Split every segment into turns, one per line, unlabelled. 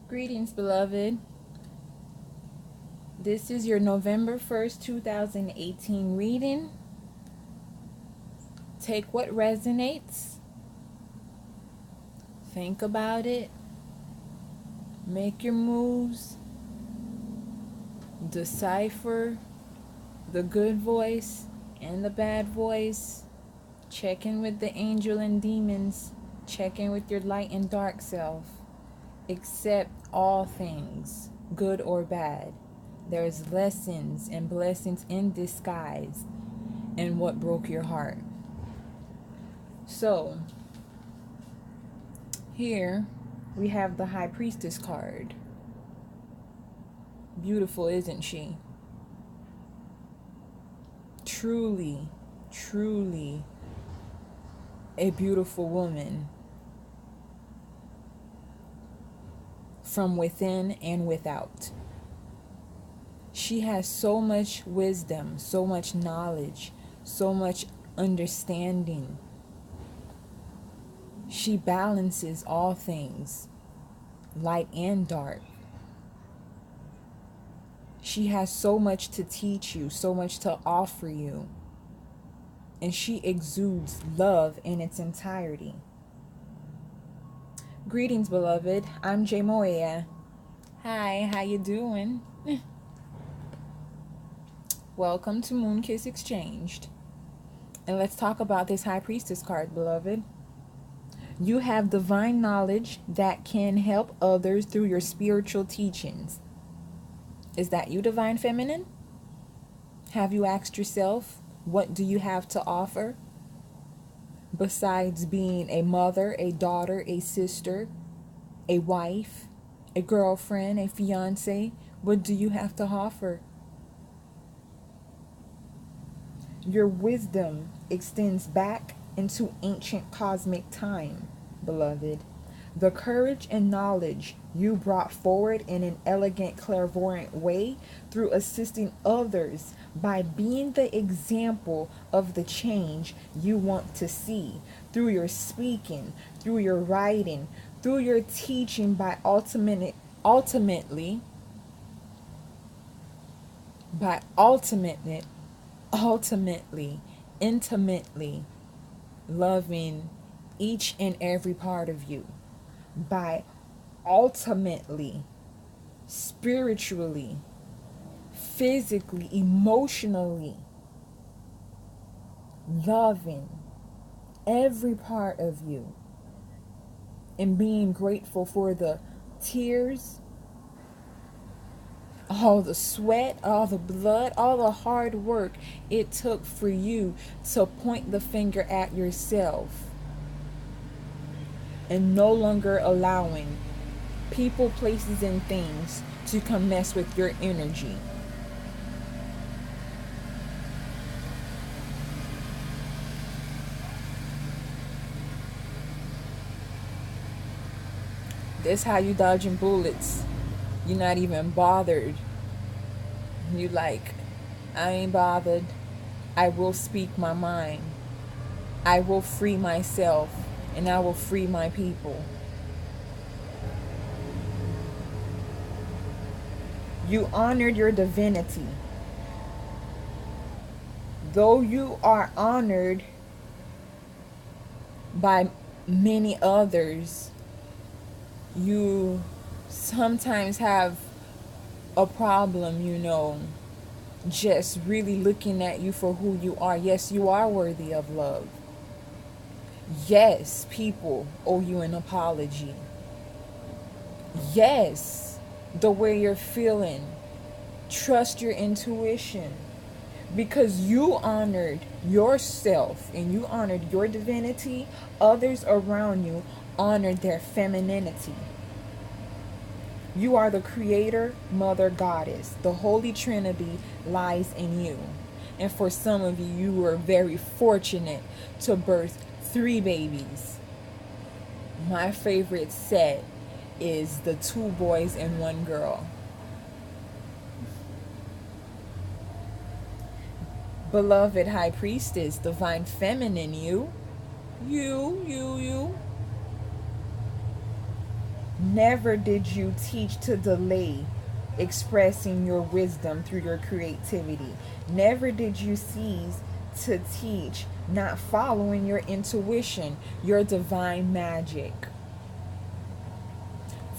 Greetings, beloved. This is your November 1st, 2018 reading. Take what resonates, think about it, make your moves, decipher the good voice and the bad voice, check in with the angel and demons, check in with your light and dark self. Accept all things, good or bad. There's lessons and blessings in disguise in what broke your heart. So, here we have the High Priestess card. Beautiful, isn't she? Truly, truly a beautiful woman from within and without. She has so much wisdom, so much knowledge, so much understanding. She balances all things, light and dark. She has so much to teach you, so much to offer you. And she exudes love in its entirety. Greetings, beloved. I'm Jay Moya. Hi, how you doing? Welcome to Moon Kiss Exchanged. And let's talk about this High Priestess card, beloved. You have divine knowledge that can help others through your spiritual teachings. Is that you, Divine Feminine? Have you asked yourself, what do you have to offer? Besides being a mother, a daughter, a sister, a wife, a girlfriend, a fiance, what do you have to offer? Your wisdom extends back into ancient cosmic time, beloved. The courage and knowledge you brought forward in an elegant, clairvoyant way through assisting others by being the example of the change you want to see, through your speaking, through your writing, through your teaching, by ultimately intimately loving each and every part of you, by ultimately spiritually, physically, emotionally loving every part of you, and being grateful for the tears, all the sweat, all the blood, all the hard work it took for you to point the finger at yourself and no longer allowing people, places, and things to come mess with your energy. This how you dodging bullets. You're not even bothered. You like, I ain't bothered. I will speak my mind. I will free myself and I will free my people. You honored your divinity. Though you are honored by many others, you sometimes have a problem, just really looking at you for who you are. Yes, you are worthy of love. Yes, people owe you an apology. Yes, the way you're feeling. Trust your intuition. Because you honored yourself and you honored your divinity, others around you honored their femininity. You are the creator, mother, goddess. The Holy Trinity lies in you. And for some of you, you were very fortunate to birth 3 babies. My favorite set is the 2 boys and 1 girl. Beloved High Priestess, Divine Feminine, you. Never did you teach to delay expressing your wisdom through your creativity. Never did you cease to teach not following your intuition, your divine magic.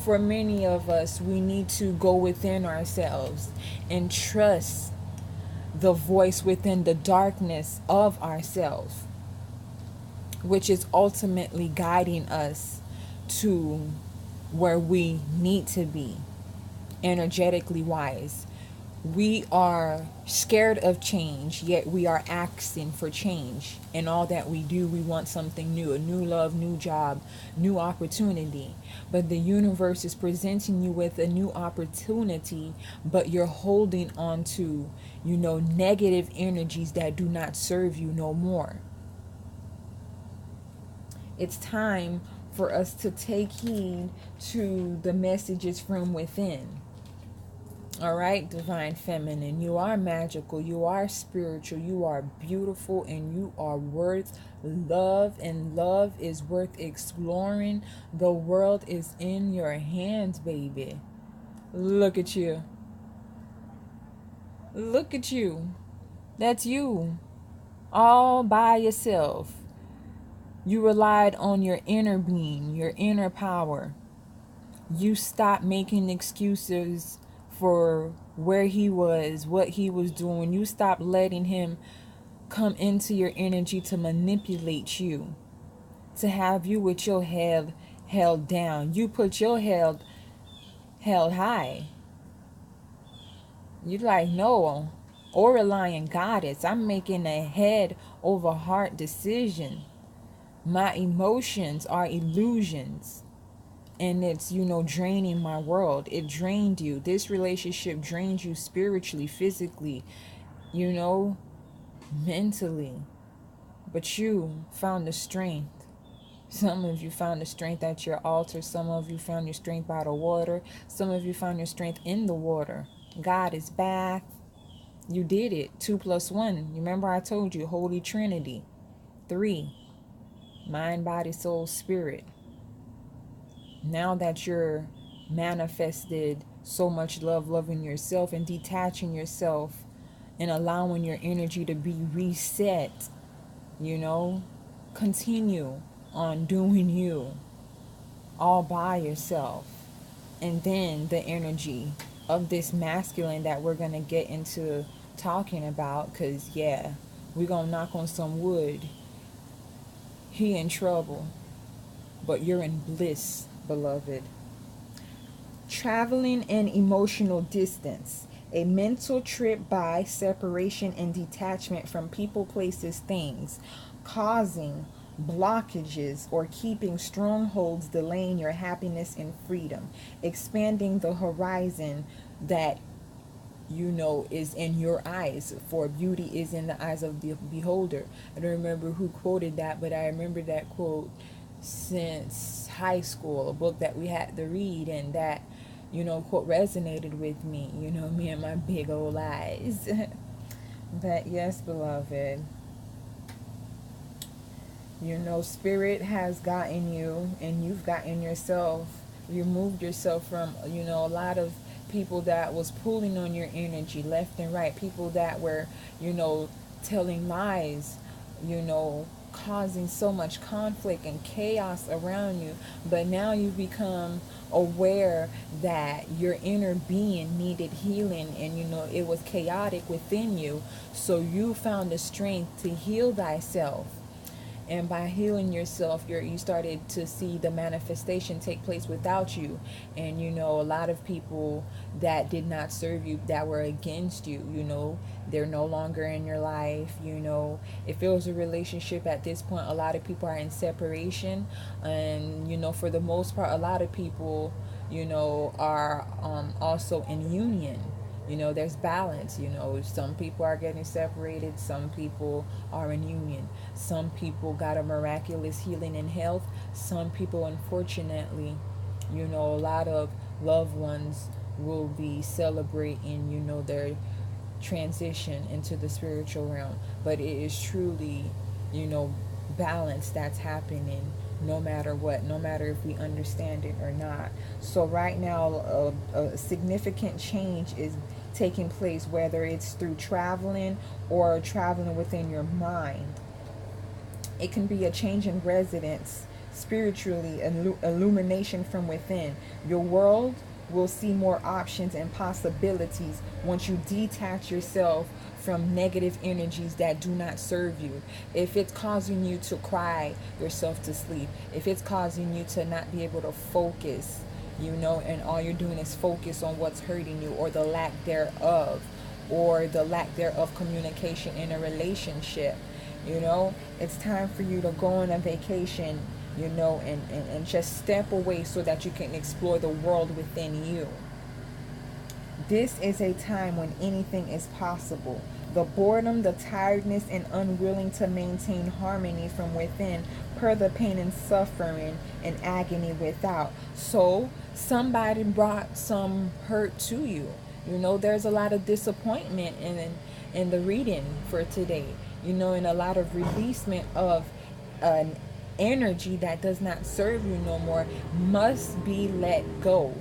For many of us, we need to go within ourselves and trust the voice within the darkness of ourselves, which is ultimately guiding us to where we need to be, energetically wise. We are scared of change, yet we are asking for change. In all that we do, we want something new, a new love, new job, new opportunity. But the universe is presenting you with a new opportunity, but you're holding on to, negative energies that do not serve you no more. It's time for us to take heed to the messages from within. All right, divine feminine, you are magical, you are spiritual, you are beautiful, and you are worth love, and love is worth exploring. The world is in your hands, baby. Look at you. Look at you. That's you. All by yourself. You relied on your inner being, your inner power. You stopped making excuses for where he was, what he was doing. You stopped letting him come into your energy to manipulate you, to have you with your head held down. You put your head held high. You like, no, Aurelian goddess, I'm making a head over heart decision. My emotions are illusions. And it's, draining my world. It drained you. This relationship drained you spiritually, physically, you know, mentally. But you found the strength. Some of you found the strength at your altar. Some of you found your strength by the water. Some of you found your strength in the water. God is back. You did it. 2 plus 1. Remember I told you, Holy Trinity. 3. Mind, body, soul, spirit. Now that you're manifested so much love, loving yourself and detaching yourself and allowing your energy to be reset, continue on doing you all by yourself. And then the energy of this masculine that we're going to get into talking about, because, yeah, we're going to knock on some wood. He in trouble, but you're in bliss, beloved. Traveling an emotional distance, a mental trip by separation and detachment from people, places, things, causing blockages or keeping strongholds, delaying your happiness and freedom, expanding the horizon that is in your eyes, for beauty is in the eyes of the beholder. I don't remember who quoted that, but I remember that quote since high school, a book that we had to read, and that quote resonated with me, me and my big old eyes. But yes, beloved, spirit has gotten you and you've gotten yourself. You moved yourself from a lot of people that was pulling on your energy left and right, people that were telling lies, causing so much conflict and chaos around you. But now you've become aware that your inner being needed healing, and it was chaotic within you, so you found the strength to heal thyself. And by healing yourself, you started to see the manifestation take place without you. And a lot of people that did not serve you, that were against you, they're no longer in your life. If it was a relationship at this point, a lot of people are in separation. And for the most part, a lot of people are also in union. There's balance. Some people are getting separated, some people are in union, some people got a miraculous healing in health, some people, unfortunately, a lot of loved ones will be celebrating their transition into the spiritual realm. But it is truly balance that's happening no matter what, no matter if we understand it or not. So right now, a significant change is taking place, whether it's through traveling or traveling within your mind. It can be a change in residence, spiritually, illumination from within. Your world will see more options and possibilities once you detach yourself from negative energies that do not serve you. If it's causing you to cry yourself to sleep, if it's causing you to not be able to focus, and all you're doing is focus on what's hurting you or the lack thereof, or the lack thereof communication in a relationship, it's time for you to go on a vacation, and just step away so that you can explore the world within you. This is a time when anything is possible. The boredom, the tiredness, and unwilling to maintain harmony from within, per the pain and suffering and agony without. So, somebody brought some hurt to you. There's a lot of disappointment in the reading for today, and a lot of releasement of an energy that does not serve you no more must be let go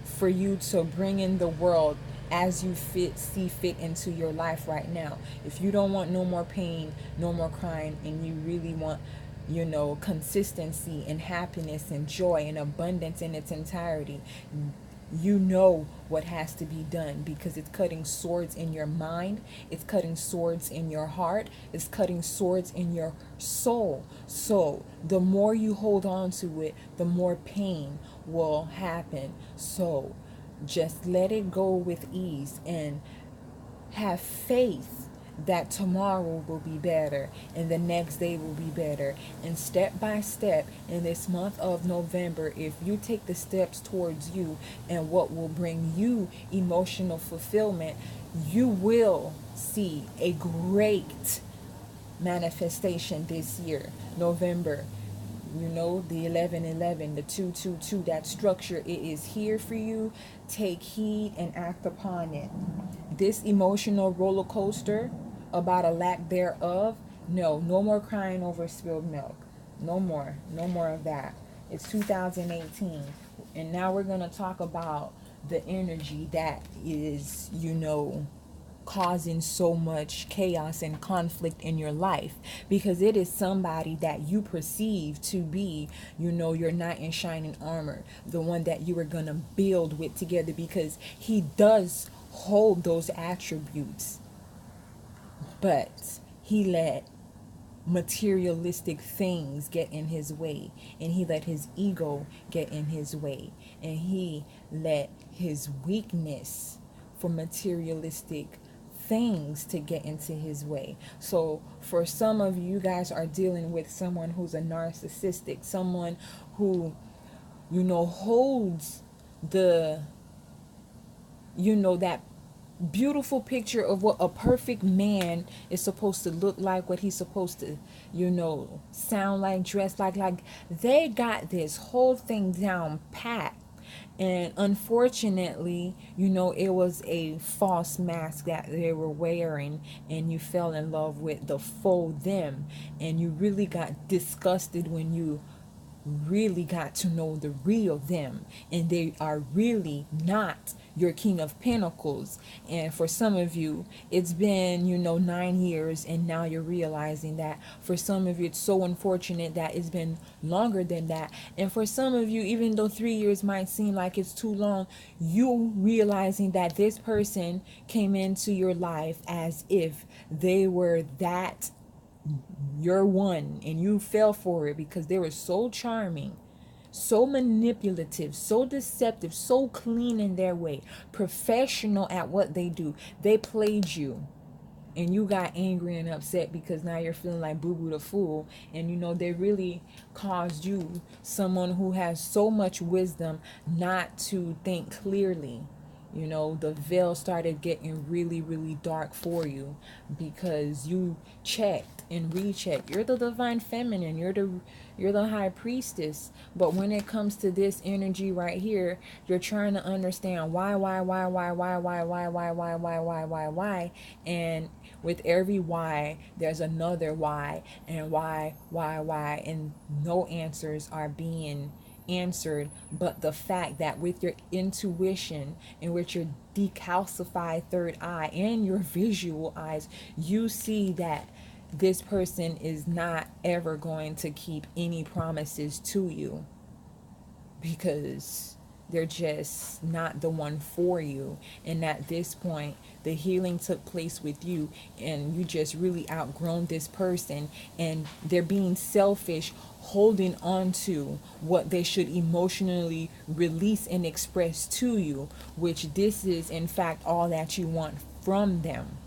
for you to bring in the world as you see fit into your life right now. If you don't want no more pain, no more crying, and you really want, consistency and happiness and joy and abundance in its entirety, you know what has to be done, because it's cutting swords in your mind, it's cutting swords in your heart, it's cutting swords in your soul. So the more you hold on to it, the more pain will happen. So just let it go with ease and have faith that tomorrow will be better and the next day will be better. And step by step in this month of November, if you take the steps towards you and what will bring you emotional fulfillment, you will see a great manifestation this year. November, the 1111, the 222, that structure, it is here for you. Take heed and act upon it. This emotional roller coaster about a lack thereof, no more crying over spilled milk. No more of that. It's 2018, and now we're going to talk about the energy that is, causing so much chaos and conflict in your life, because it is somebody that you perceive to be, your knight in shining armor, the one that you are going to build with together, because he does hold those attributes, but he let materialistic things get in his way, and he let his ego get in his way, and he let his weakness for materialistic things to get into his way. So for some of you guys are dealing with someone who's a narcissistic, someone who holds the that beautiful picture of what a perfect man is supposed to look like, what he's supposed to, sound like, dress like they got this whole thing down pat. And unfortunately, it was a false mask that they were wearing, and you fell in love with the faux them, and you really got disgusted when you really got to know the real them, and they are really not your king of pentacles. And for some of you, it's been 9 years, and now you're realizing that. For some of you, it's so unfortunate that it's been longer than that. And for some of you, even though 3 years might seem like it's too long, you realizing that this person came into your life as if they were that you're one, and you fell for it because they were so charming, so manipulative, so deceptive, so clean in their way, professional at what they do. They played you, and you got angry and upset because now you're feeling like Boo Boo the Fool. And they really caused you, someone who has so much wisdom, not to think clearly. The veil started getting really, really dark for you because you checked and rechecked. You're the divine feminine. You're the high priestess. But when it comes to this energy right here, you're trying to understand why, and With every why, there's another why, and why, and no answers are being answered. But the fact that with your intuition and with your decalcified third eye and your visual eyes, you see that this person is not ever going to keep any promises to you, because they're just not the one for you. And at this point, the healing took place with you, and you just really outgrown this person, and they're being selfish, holding on to what they should emotionally release and express to you, which this is in fact all that you want from them.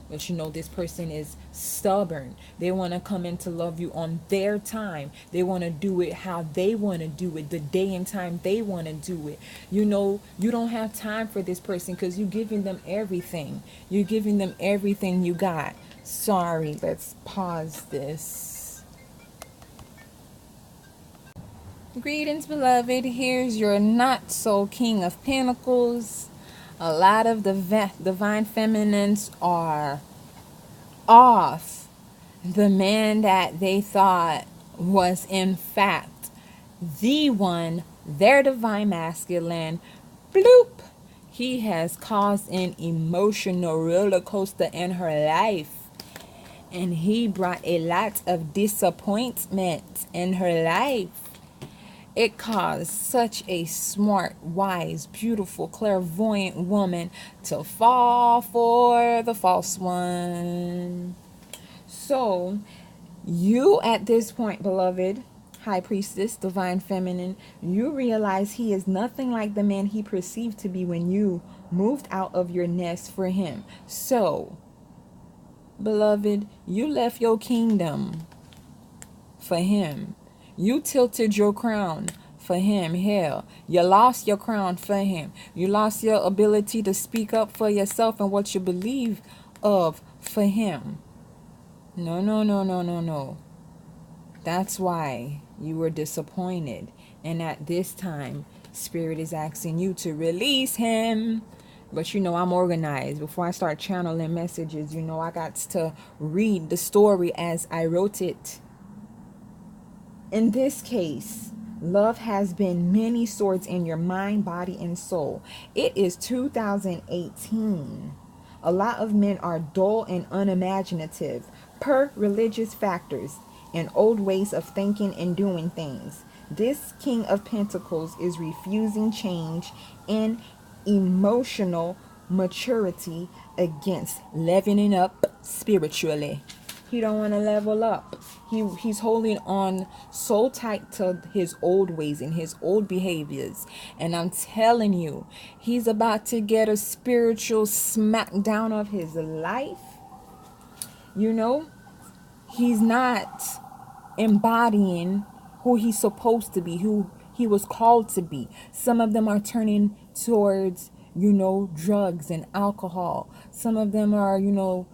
But you know, this person is stubborn. They want to come in to love you on their time. They want to do it how they want to do it, the day and time they want to do it. You know, you don't have time for this person because you're giving them everything. You're giving them everything you got. Sorry, let's pause this. Greetings, beloved. Here's your not so King of Pentacles. A lot of the divine feminines are off the man that they thought was in fact the one, their divine masculine. Bloop. He has caused an emotional roller coaster in her life, and he brought a lot of disappointment in her life. It caused such a smart, wise, beautiful, clairvoyant woman to fall for the false one. So, you at this point, beloved, High Priestess, Divine Feminine, you realize he is nothing like the man he perceived to be when you moved out of your nest for him. So, beloved, you left your kingdom for him. You tilted your crown for him. Hell, you lost your crown for him. You lost your ability to speak up for yourself and what you believe of for him. No, no, no, no, no, no. That's why you were disappointed. And at this time, Spirit is asking you to release him. But you know, I'm organized. Before I start channeling messages, you know, I got to read the story as I wrote it. In this case, love has been many swords in your mind, body, and soul. It is 2018. A lot of men are dull and unimaginative per religious factors and old ways of thinking and doing things. This King of Pentacles is refusing change and emotional maturity against leveling up spiritually. He don't want to level up. He's holding on so tight to his old ways and his old behaviors. And I'm telling you, he's about to get a spiritual smackdown of his life. You know, he's not embodying who he's supposed to be, who he was called to be. Some of them are turning towards, you know, drugs and alcohol. Some of them are, you know,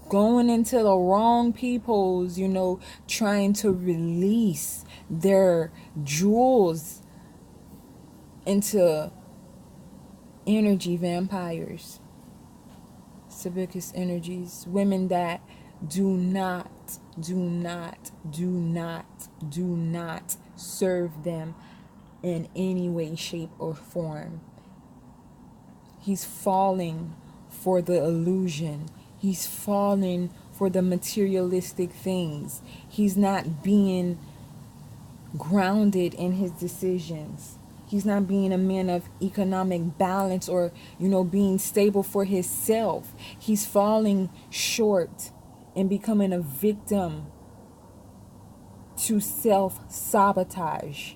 going into the wrong people's, you know, trying to release their jewels into energy vampires, Sabicus energies, women that do not serve them in any way, shape, or form. He's falling for the illusion. He's falling for the materialistic things. He's not being grounded in his decisions. He's not being a man of economic balance or, you know, being stable for himself. He's falling short and becoming a victim to self-sabotage.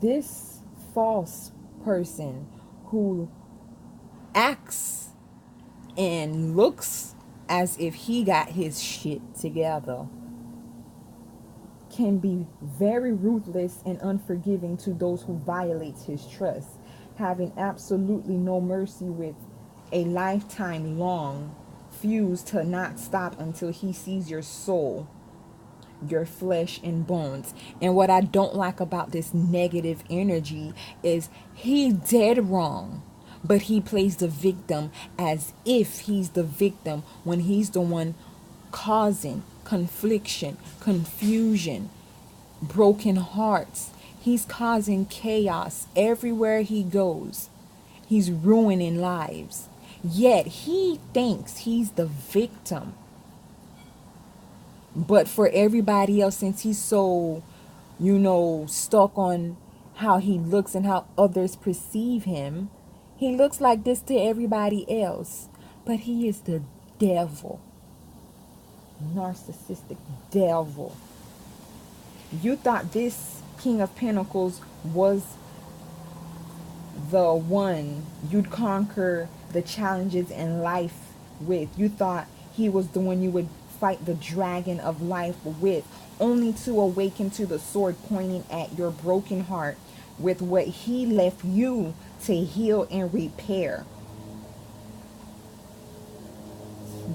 This false person who acts and looks as if he got his shit together can be very ruthless and unforgiving to those who violate his trust, having absolutely no mercy with a lifetime long fuse to not stop until he sees your soul, your flesh and bones. And what I don't like about this negative energy is he dead wrong. But he plays the victim as if he's the victim when he's the one causing confliction, confusion, broken hearts. He's causing chaos everywhere he goes. He's ruining lives. Yet he thinks he's the victim. But for everybody else, since he's so, stuck on how he looks and how others perceive him, he looks like this to everybody else. But he is the devil. Narcissistic devil. You thought this King of Pentacles was the one you'd conquer the challenges in life with. You thought he was the one you would fight the dragon of life with, only to awaken to the sword pointing at your broken heart with what he left you to heal and repair.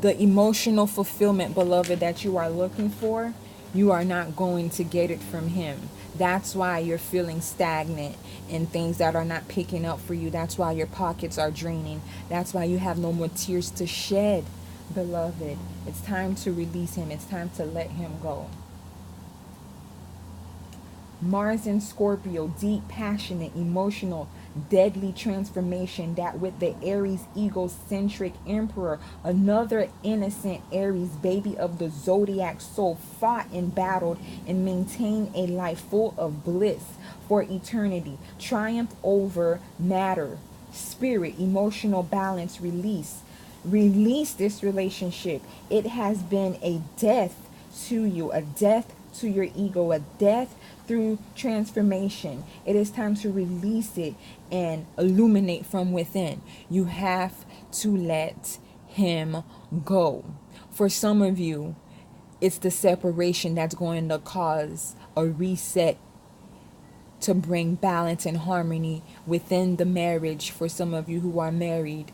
The emotional fulfillment, beloved, that you are looking for, you are not going to get it from him. That's why you're feeling stagnant and things that are not picking up for you. That's why your pockets are draining. That's why you have no more tears to shed, beloved. It's time to release him. It's time to let him go. Mars in Scorpio, deep, passionate, emotional, deadly transformation that with the Aries egocentric emperor, another innocent Aries baby of the zodiac soul, fought and battled and maintained a life full of bliss for eternity, triumph over matter, spirit, emotional balance, release this relationship. It has been a death to you, a death to your ego, a death through transformation. It is time to release it and illuminate from within. You have to let him go. For some of you, it's the separation that's going to cause a reset to bring balance and harmony within the marriage. For some of you who are married,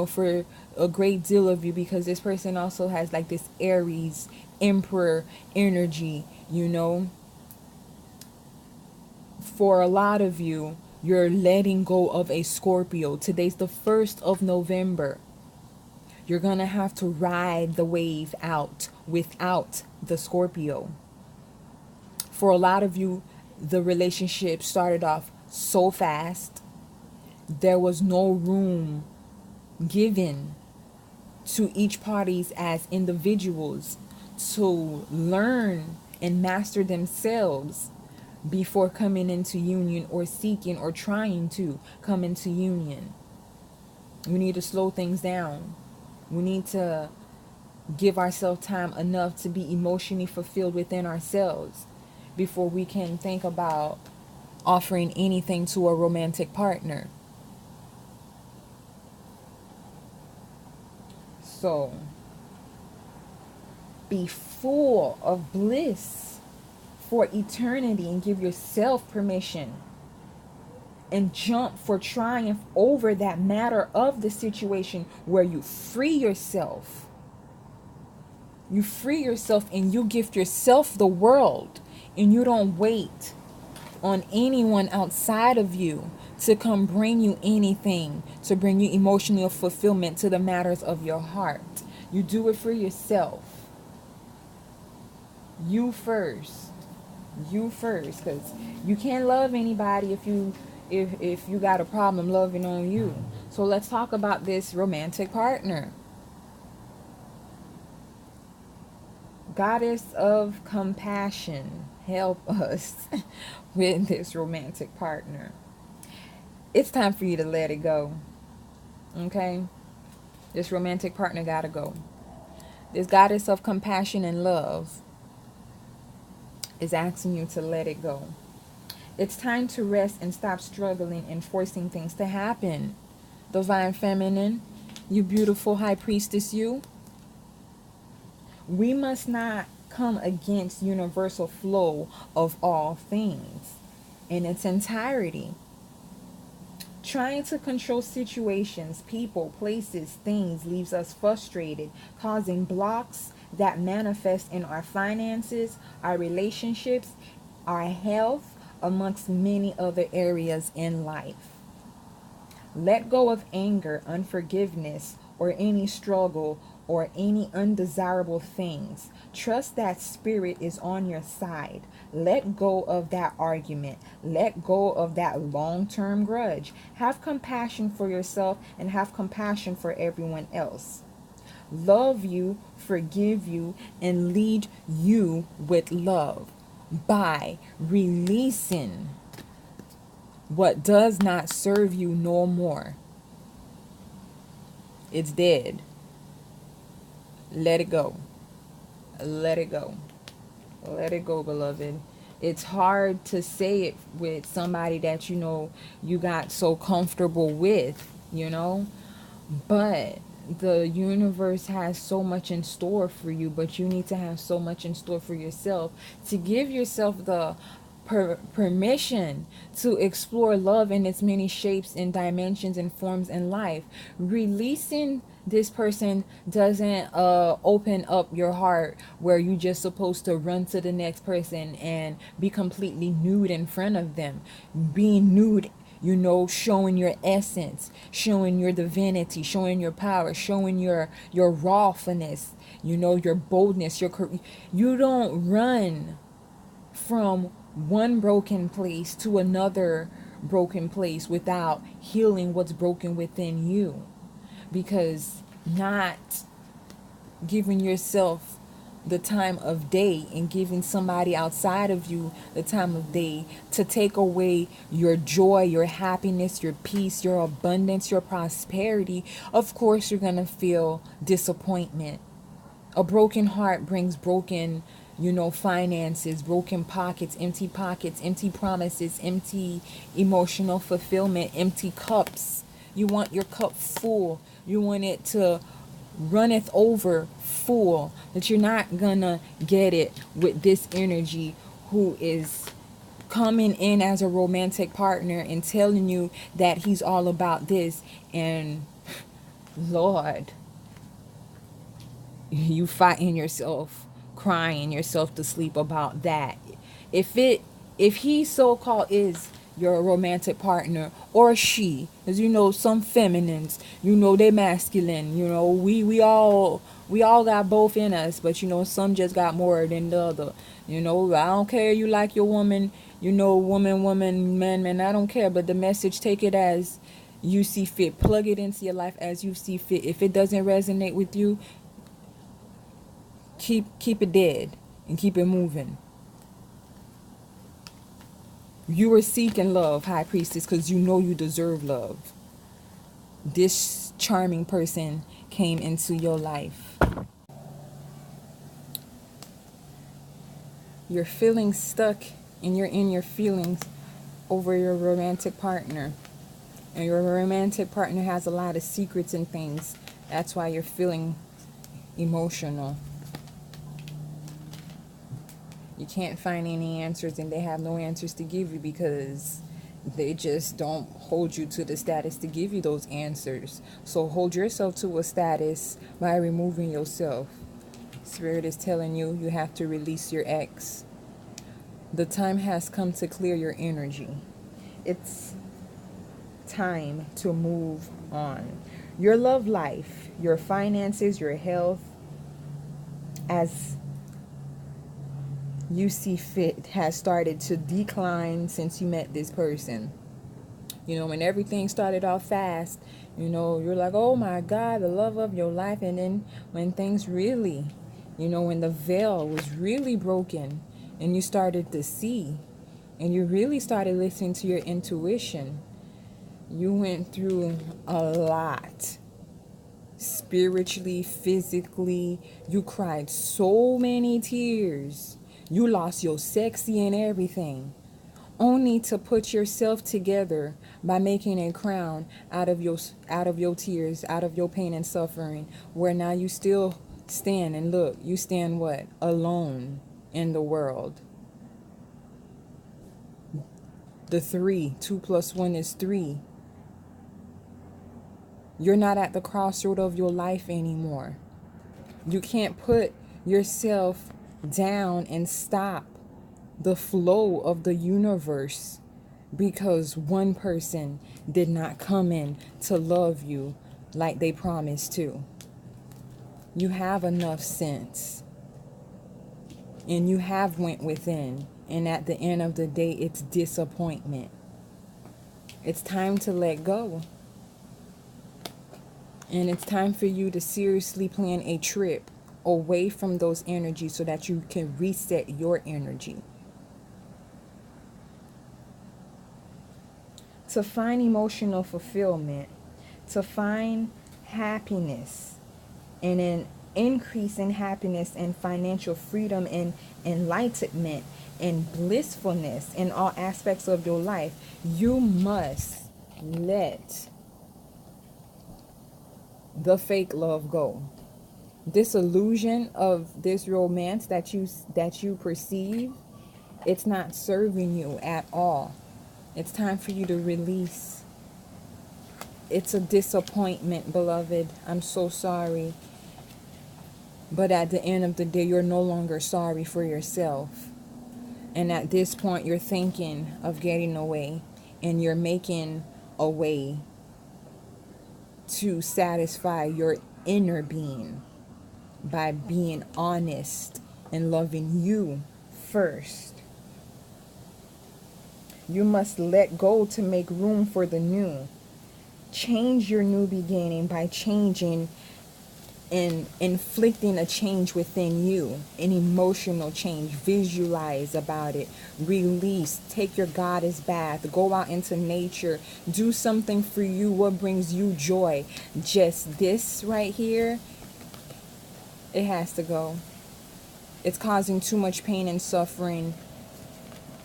for a great deal of you, because this person also has like this Aries emperor energy, for a lot of you, you're letting go of a Scorpio. Today's the 1st of November. You're going to have to ride the wave out without the Scorpio. For a lot of you, the relationship started off so fast. There was no room given to each parties as individuals to learn and master themselves before coming into union or seeking or trying to come into union. We need to slow things down. We need to give ourselves time enough to be emotionally fulfilled within ourselves before we can think about offering anything to a romantic partner. So, be full of bliss for eternity and give yourself permission and jump for triumph over that matter of the situation where you free yourself. You free yourself and you gift yourself the world, and you don't wait on anyone outside of you to come bring you anything, to bring you emotional fulfillment to the matters of your heart. You do it for yourself. You first. You first, because you can't love anybody if you got a problem loving on you. So let's talk about this romantic partner. Goddess of compassion, help us with this romantic partner. It's time for you to let it go. Okay? This romantic partner gotta go. This goddess of compassion and love is asking you to let it go. It's time to rest and stop struggling and forcing things to happen. Divine Feminine, you beautiful High Priestess, you. We must not come against universal flow of all things in its entirety. Trying to control situations, people, places, things leaves us frustrated, causing blocks that manifest in our finances, our relationships, our health, amongst many other areas in life. Let go of anger, unforgiveness, or any struggle or any undesirable things. Trust that spirit is on your side. Let go of that argument. Let go of that long term grudge. Have compassion for yourself and have compassion for everyone else. Love you, forgive you, and lead you with love by releasing what does not serve you no more. It's dead. Let it go. Let it go. Let it go, beloved. It's hard to say it with somebody that you got so comfortable with, but the universe has so much in store for you, but you need to have so much in store for yourself to give yourself the permission to explore love in its many shapes and dimensions and forms in life. Releasing this person doesn't open up your heart where you just supposed to run to the next person and be completely nude in front of them. Being nude, showing your essence, showing your divinity, showing your power, showing your rawfulness, your boldness, you don't run from one broken place to another broken place without healing what's broken within you. Because not giving yourself the time of day and giving somebody outside of you the time of day to take away your joy, your happiness, your peace, your abundance, your prosperity, of course you're going to feel disappointment. A broken heart brings broken, finances, broken pockets, empty promises, empty emotional fulfillment, empty cups. You want your cup full. You want it to runneth over full. That you're not gonna get it with this energy who is coming in as a romantic partner and telling you that he's all about this, and Lord, you fighting yourself, crying yourself to sleep about that. If he so called is your romantic partner, or she, as some feminines, they masculine, we all got both in us, but some just got more than the other. I don't care, you like your woman, woman, man, I don't care, but the message, take it as you see fit. Plug it into your life as you see fit. If it doesn't resonate with you, keep it dead and keep it moving. You are seeking love, High Priestess, because you deserve love. This charming person came into your life. You're feeling stuck and you're in your feelings over your romantic partner. And your romantic partner has a lot of secrets and things. That's why you're feeling emotional. You can't find any answers, and they have no answers to give you because they just don't hold you to the status to give you those answers. So hold yourself to a status by removing yourself. Spirit is telling you you have to release your ex. The time has come to clear your energy. It's time to move on. Your love life, your finances, your health, as you see fit, has started to decline since you met this person. When everything started off fast, you're like, oh my God, the love of your life. And then when things really, when the veil was really broken and you started to see and you really started listening to your intuition, you went through a lot. Spiritually, physically, you cried so many tears. You lost your sexy and everything, only to put yourself together by making a crown out of your tears, out of your pain and suffering, where now you still stand, and look, you stand what? Alone in the world. The 3, 2 plus 1 is 3. You're not at the crossroad of your life anymore. You can't put yourself down and stop the flow of the universe. because one person did not come in to love you like they promised to. You have enough sense, and you have went within, and at the end of the day, it's disappointment. It's time to let go. And it's time for you to seriously plan a trip away from those energies so that you can reset your energy. To find emotional fulfillment, to find happiness, and an increase in happiness and financial freedom and enlightenment and blissfulness in all aspects of your life, you must let the fake love go. This illusion of this romance that you perceive, it's not serving you at all. It's time for you to release. It's a disappointment, beloved. I'm so sorry. But at the end of the day, you're no longer sorry for yourself. And at this point, you're thinking of getting away, and you're making a way to satisfy your inner being by being honest and loving you first. You must let go to make room for the new. Change your new beginning by changing and inflicting a change within you, an emotional change. Visualize about it, release, take your goddess bath, go out into nature, do something for you, what brings you joy. Just this right here, it has to go. It's causing too much pain and suffering.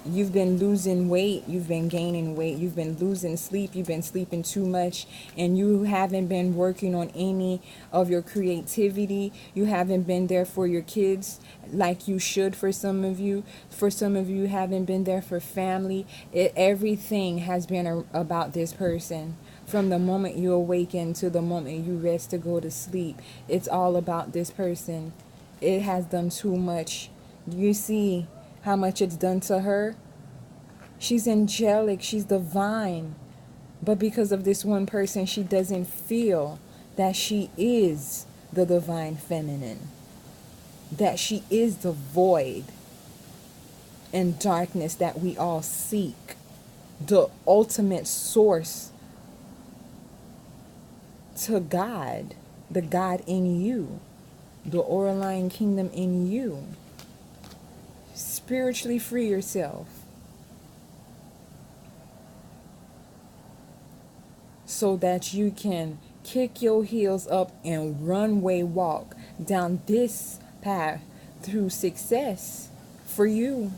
You've been losing weight, you've been gaining weight, you've been losing sleep, you've been sleeping too much, and you haven't been working on any of your creativity. You haven't been there for your kids like you should for some of you. For some of you, haven't been there for family. Everything has been about this person. From the moment you awaken to the moment you rest to go to sleep, it's all about this person. It has done too much. You see how much it's done to her? She's angelic, she's divine. But because of this one person, she doesn't feel that she is the divine feminine, that she is the void and darkness that we all seek, the ultimate source to God, the God in you, the Oraline kingdom in you. Spiritually free yourself so that you can kick your heels up and runway walk down this path through success for you.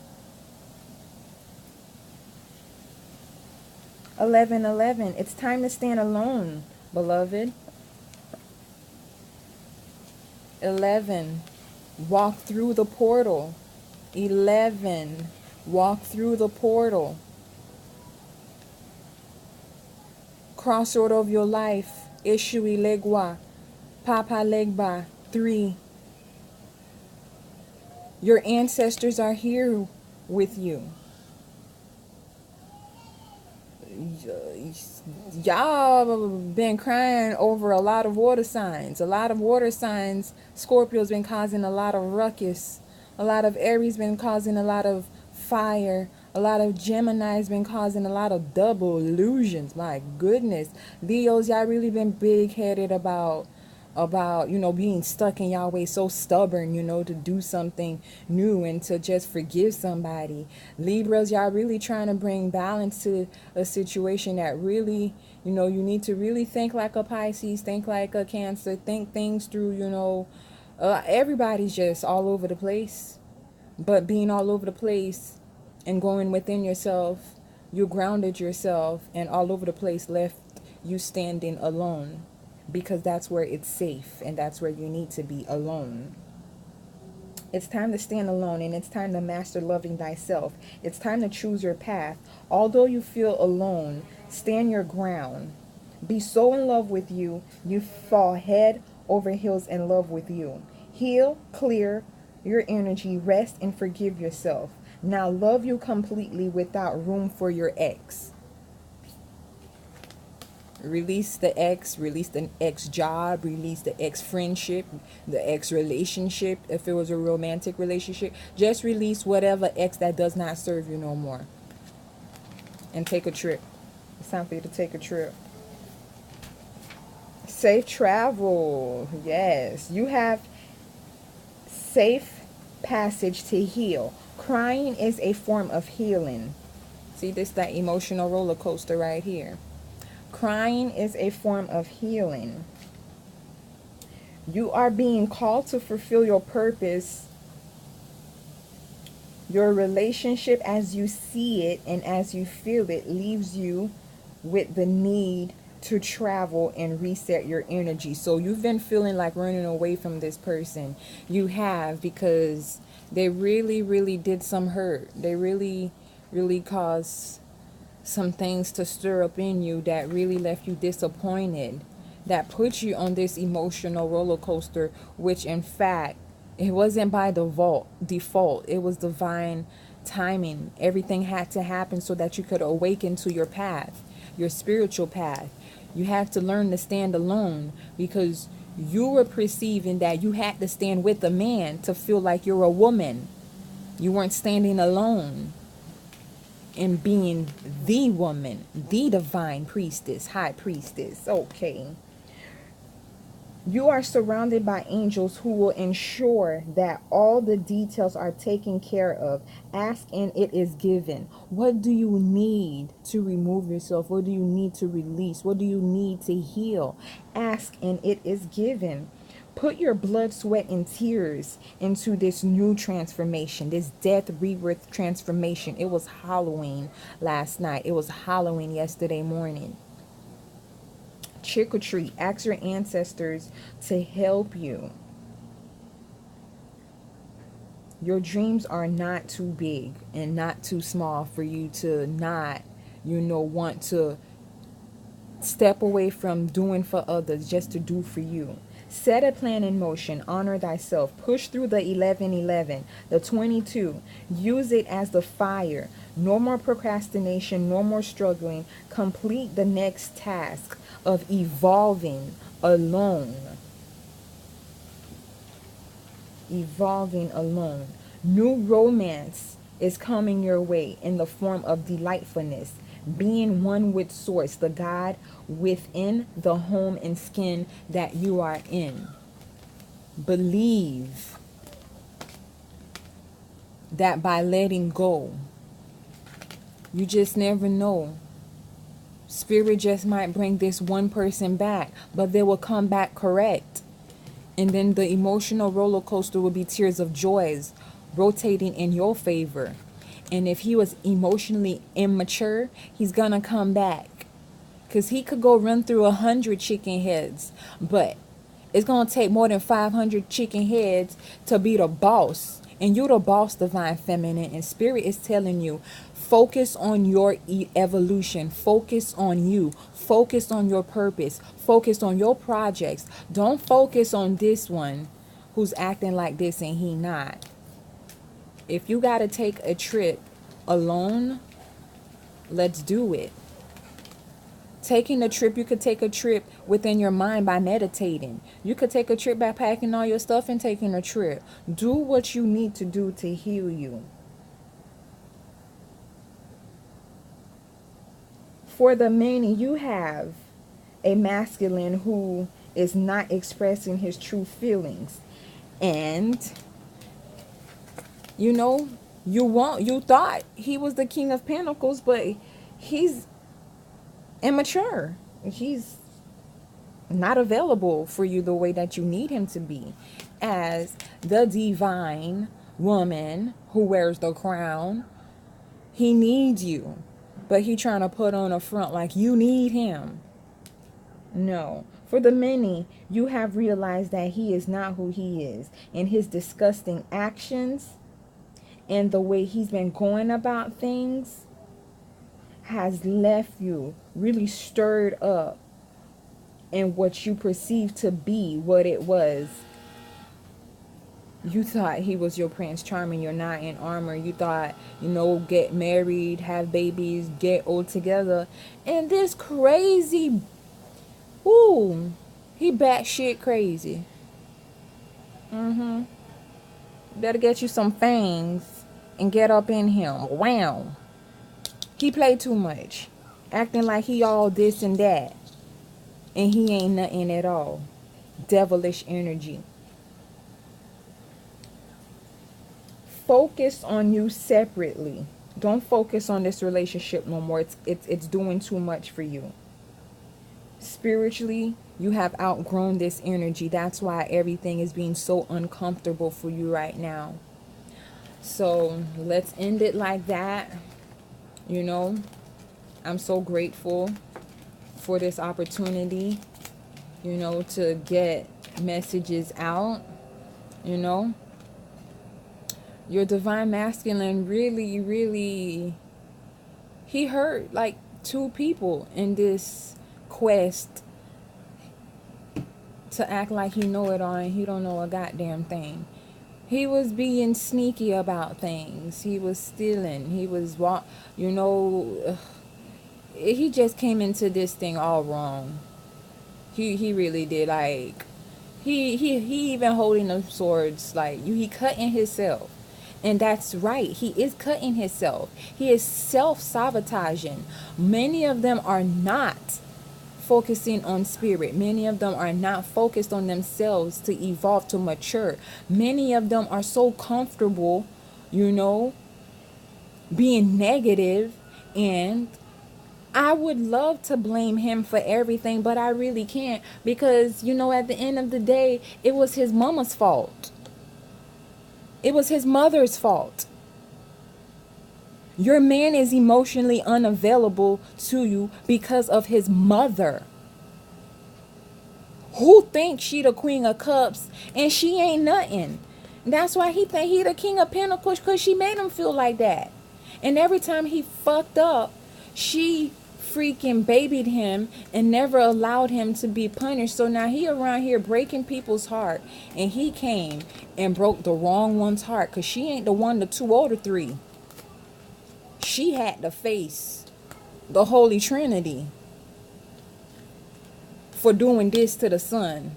11:11. It's time to stand alone, beloved. 11. Walk through the portal. 11. Walk through the portal. Crossroad of your life. Ishui Legwa. Papa Legba. 3. Your ancestors are here with you. Y'all been crying over a lot of water signs. A lot of water signs. Scorpio's been causing a lot of ruckus. A lot of Aries been causing a lot of fire. A lot of Gemini's been causing a lot of double illusions. My goodness. Leos, y'all really been big-headed about being stuck in y'all way, so stubborn, to do something new and to just forgive somebody. Libras, y'all really trying to bring balance to a situation that really, you need to really think like a Pisces, think like a Cancer, think things through. Everybody's just all over the place. But being all over the place and going within yourself, you grounded yourself, and all over the place left you standing alone. Because that's where it's safe, and that's where you need to be, alone. It's time to stand alone, and it's time to master loving thyself. It's time to choose your path. Although you feel alone, stand your ground. Be so in love with you, you fall head over heels in love with you. Heal, clear your energy, rest, and forgive yourself. now love you completely without room for your ex. Release the ex, release the ex job, release the ex friendship, the ex relationship. If it was a romantic relationship, just release whatever ex that does not serve you no more, and take a trip. It's time for you to take a trip. Safe travel. Yes, you have safe passage to heal. Crying is a form of healing. See, this that emotional roller coaster right here. Crying is a form of healing. You are being called to fulfill your purpose. Your relationship as you see it and as you feel it leaves you with the need to travel and reset your energy. So you've been feeling like running away from this person. You have, because they really, really did some hurt. They really, really caused some things to stir up in you that really left you disappointed, that put you on this emotional roller coaster, which in fact, it wasn't by default. It was divine timing. Everything had to happen so that you could awaken to your path, your spiritual path. You had to learn to stand alone, because you were perceiving that you had to stand with a man to feel like you're a woman. You weren't standing alone and being the woman, the divine priestess, high priestess. Okay. You are surrounded by angels who will ensure that all the details are taken care of. Ask and it is given. What do you need to remove yourself? What do you need to release? What do you need to heal? Ask and it is given. Put your blood, sweat, and tears into this new transformation, this death, rebirth transformation. It was Halloween last night. It was Halloween yesterday morning. Trick or treat. Ask your ancestors to help you. Your dreams are not too big and not too small for you to not, want to step away from doing for others just to do for you. Set a plan in motion. Honor thyself. Push through the 1111, the 22. Use it as the fire. No more procrastination. No more struggling. Complete the next task of evolving alone. Evolving alone. New romance is coming your way in the form of delightfulness. Being one with source, the God within the home and skin that you are in. Believe that by letting go, you just never know. Spirit just might bring this one person back, but they will come back correct. And then the emotional roller coaster will be tears of joys rotating in your favor. And if he was emotionally immature, he's gonna come back. Because he could go run through 100 chicken heads. But it's gonna take more than 500 chicken heads to be the boss. And you're the boss, divine feminine. And spirit is telling you, focus on your evolution. Focus on you. Focus on your purpose. Focus on your projects. Don't focus on this one who's acting like this and he not. If you got to take a trip alone, let's do it. Taking a trip, you could take a trip within your mind by meditating. You could take a trip by packing all your stuff and taking a trip. Do what you need to do to heal you. For the many, you have a masculine who is not expressing his true feelings. And you thought he was the King of Pentacles, but he's immature. He's not available for you the way that you need him to be as the divine woman who wears the crown. He needs you, but he trying to put on a front like you need him. No. For the many, you have realized that he is not who he is, and his disgusting actions and the way he's been going about things has left you really stirred up in what you perceive to be what it was You thought he was your Prince Charming. You're not in armor. You thought, get married, have babies, get old together. And this crazy, ooh, he batshit crazy. Better get you some fangs and get up in him. Wow. He played too much. Acting like he all this and that. And he ain't nothing at all. Devilish energy. Focus on you separately. Don't focus on this relationship no more. It's doing too much for you. Spiritually, you have outgrown this energy. That's why everything is being so uncomfortable for you right now. So let's end it like that. I'm so grateful for this opportunity, to get messages out. Your divine masculine really, really, he hurt like 2 people in this quest to act like he know it all and he don't know a goddamn thing. He was being sneaky about things. He was stealing. He was, he just came into this thing all wrong. He really did. Like, he even holding the swords, like, he cutting himself. And that's right. He is cutting himself. He is self-sabotaging. Many of them are not focusing on spirit. Many of them are not focused on themselves to evolve, to mature. Many of them are so comfortable, being negative. And I would love to blame him for everything, but I really can't, because, at the end of the day, it was his mama's fault. It was his mother's fault. Your man is emotionally unavailable to you because of his mother, who thinks she the Queen of Cups and she ain't nothing. That's why he think he the King of Pentacles, because she made him feel like that. And every time he fucked up, she freaking babied him and never allowed him to be punished. So now he around here breaking people's heart, and he came and broke the wrong one's heart, because she ain't the 1, the 2, or the 3. She had to face the Holy Trinity for doing this to the son.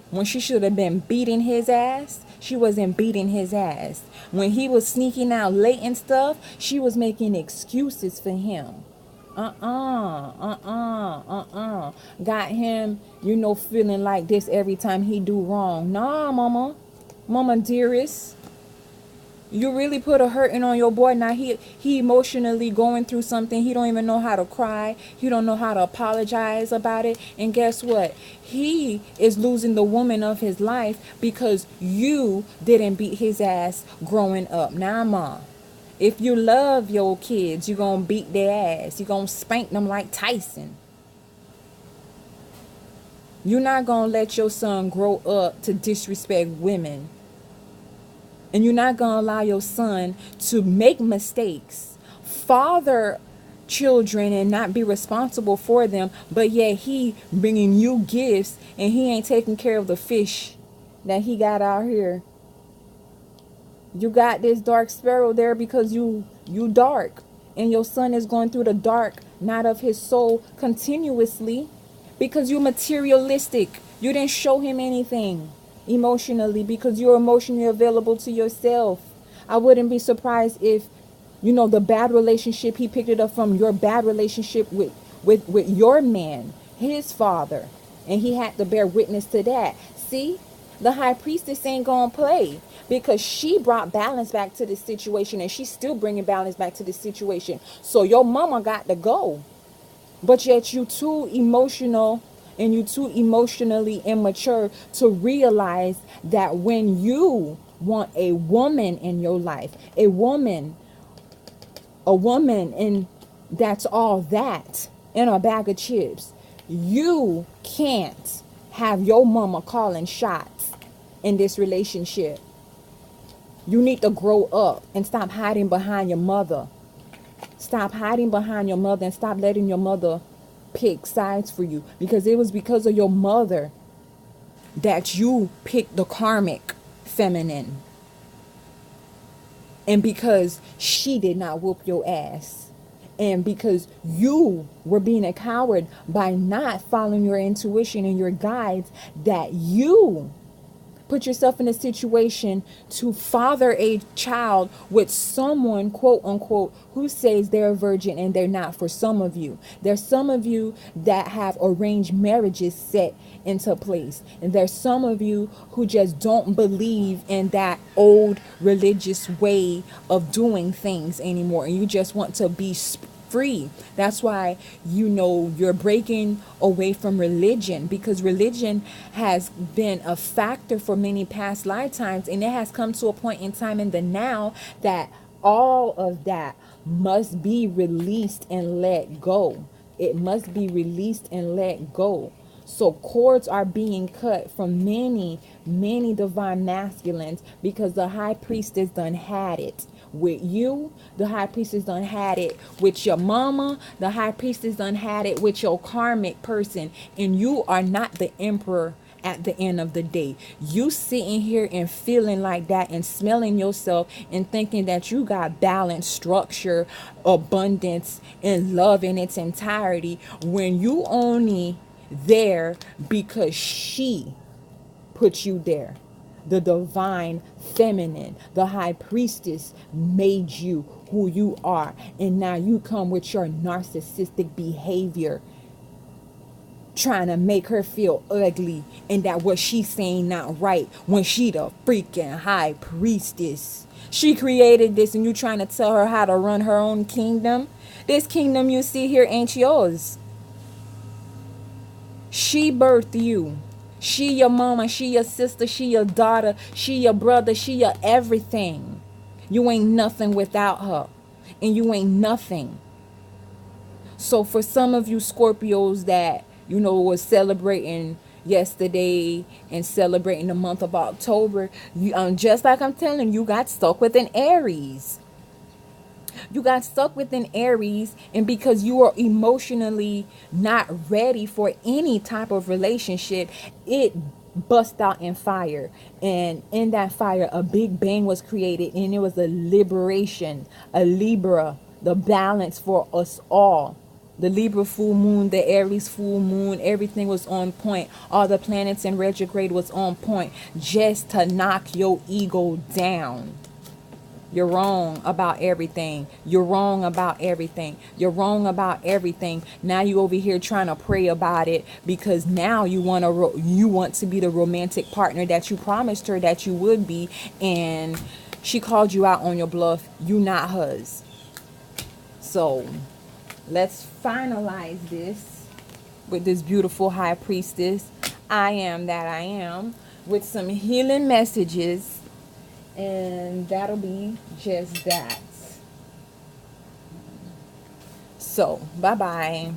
When she should have been beating his ass, she wasn't beating his ass. When he was sneaking out late and stuff, she was making excuses for him. Got him, feeling like this every time he do wrong. Nah, mama dearest. You really put a hurting on your boy. Now he emotionally going through something. He don't even know how to cry. He don't know how to apologize about it. And guess what? He is losing the woman of his life because you didn't beat his ass growing up. Now, mom, if you love your kids, you're going to beat their ass. You're going to spank them like Tyson. You're not going to let your son grow up to disrespect women. And you're not going to allow your son to make mistakes, father children, and not be responsible for them. But yet he bringing you gifts and he ain't taking care of the fish that he got out here. You got this dark sparrow there because you dark. And your son is going through the dark night of his soul continuously because you're materialistic. You didn't show him anything emotionally because you're emotionally available to yourself. I wouldn't be surprised if, the bad relationship, he picked it up from your bad relationship with your man, his father. And he had to bear witness to that. See, the high priestess ain't gonna play because she brought balance back to this situation, and she's still bringing balance back to this situation. So your mama got to go. But yet you too emotional and you too emotionally immature to realize that when you want a woman in your life, a woman, and that's all that in a bag of chips, you can't have your mama calling shots in this relationship. You need to grow up and stop hiding behind your mother. Stop hiding behind your mother and stop letting your mother pick sides for you, because it was because of your mother that you picked the karmic feminine. And because she did not whoop your ass, and because you were being a coward by not following your intuition and your guides, that you put yourself in a situation to father a child with someone, quote unquote, who says they're a virgin and they're not. For some of you, there's some of you that have arranged marriages set into place, and there's some of you who just don't believe in that old religious way of doing things anymore, and you just want to be free. That's why, you're breaking away from religion, because religion has been a factor for many past lifetimes, and it has come to a point in time in the now that all of that must be released and let go. It must be released and let go. So cords are being cut from many, many divine masculines, because the high priestess done had it with you. The high priestess done had it with your mama. The high priestess done had it with your karmic person. And you are not the emperor at the end of the day. You sitting here and feeling like that and smelling yourself and thinking that you got balance, structure, abundance, and love in its entirety, when you only there because she put you there. The divine feminine, the high priestess, made you who you are. And now you come with your narcissistic behavior, trying to make her feel ugly and that what she's saying not right, when she the freaking high priestess. She created this, and you trying to tell her how to run her own kingdom. This kingdom you see here ain't yours. She birthed you. She your mama, she your sister, she your daughter, she your brother, she your everything. You ain't nothing without her. And you ain't nothing. So for some of you Scorpios that, was celebrating yesterday and celebrating the month of October, just like I'm telling you, got stuck with an Aries. You got stuck with an Aries, and because you are emotionally not ready for any type of relationship, it bust out in fire. And in that fire, a big bang was created, and it was a liberation, a Libra, the balance for us all. The Libra full moon, the Aries full moon, everything was on point. All the planets in retrograde was on point, just to knock your ego down. You're wrong about everything. You're wrong about everything. You're wrong about everything. Now you over here trying to pray about it, because now you want to be the romantic partner that you promised her that you would be, and she called you out on your bluff. You not hers. So let's finalize this with this beautiful high priestess, I am that I am, with some healing messages. And that'll be just that. So, bye-bye.